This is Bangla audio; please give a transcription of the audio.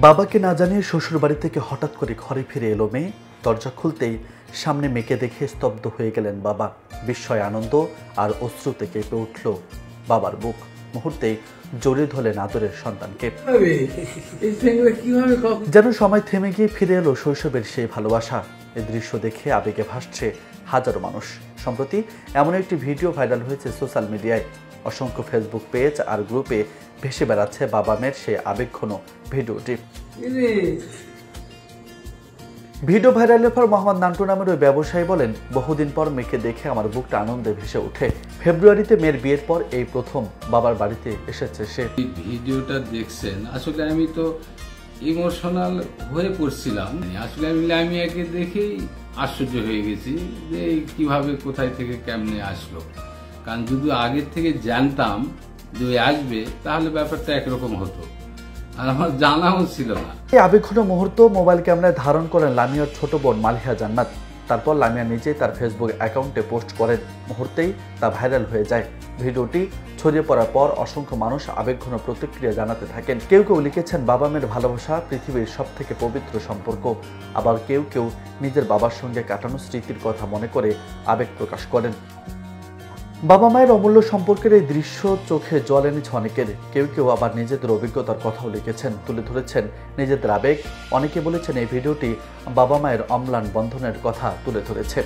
বাবাকে না জানিয়ে শ্বশুর বাড়ি থেকে হঠাৎ করে ঘরে ফিরে এলো মেয়ে। দরজা খুলতেই সামনে মেয়েকে দেখে স্তব্ধ হয়ে গেলেন বাবা। বিস্ময়, আনন্দ আর অশ্রুতে কেঁপে উঠল বাবার বুক। মুহূর্তেই জড়িয়ে ধরলেন আদরের সন্তানকে। যেন সময় থেমে গিয়ে ফিরে এলো শৈশবের সেই ভালোবাসা। এই দৃশ্য দেখে আবেগে ভাসছে হাজারো মানুষ। সম্প্রতি এমন একটি ভিডিও ভাইরাল হয়েছে সোশ্যাল মিডিয়ায়। অসংখ্য ফেসবুক পেজ আর গ্রুপে ভেসে বেড়াচ্ছে বাবা মেয়ের সেই আবেগঘন ভিডিওটি। ভিডিও ভাইরালের পর মোহাম্মদ নান্টু নামের ওই ব্যবসায়ী বলেন, বহুদিন পর মেয়েকে দেখে আমার বুকটা আনন্দে ভেসে ওঠে। ফেব্রুয়ারিতে মেয়ের বিয়ের পর এই প্রথম বাবার বাড়িতে এসেছে সে। ভিডিওটা দেখছেন, আসলে আমি তো ইমোশনাল হয়ে পড়ছিলাম। আসলে আমি লামিয়াকে দেখেই আশ্চর্য হয়ে গেছি যে কিভাবে কোথায় থেকে কেমনে আসলো। কারণ যদি আগের থেকে জানতাম যে আসবে তাহলে ব্যাপারটা একরকম হতো, আর আমার জানাও ছিল না। এই আবেগঘন মুহূর্ত মোবাইল ক্যামেরায় ধারণ করেন লামিয়ার ছোট বোন মালিহা জান্নাত। তারপর লামিয়া নিজেই তার ফেসবুক অ্যাকাউন্টে পোস্ট করেন। মুহূর্তেই তা ভাইরাল হয়ে যায়। ভিডিওটি ছড়িয়ে পড়ার পর অসংখ্য মানুষ আবেগঘন প্রতিক্রিয়া জানাতে থাকেন। কেউ কেউ লিখেছেন, বাবা মেয়ের ভালোবাসা পৃথিবীর সবথেকে পবিত্র সম্পর্ক। আবার কেউ কেউ নিজের বাবার সঙ্গে কাটানো স্মৃতির কথা মনে করে আবেগ প্রকাশ করেন। বাবা মায়ের অমূল্য সম্পর্কের এই দৃশ্য চোখে জল এনেছে অনেকের। কেউ কেউ আবার নিজেদের অভিজ্ঞতার কথাও লিখেছেন, তুলে ধরেছেন নিজেদের আবেগ। অনেকে বলেছেন এই ভিডিওটি বাবা মায়ের অম্লান বন্ধনের কথা তুলে ধরেছে।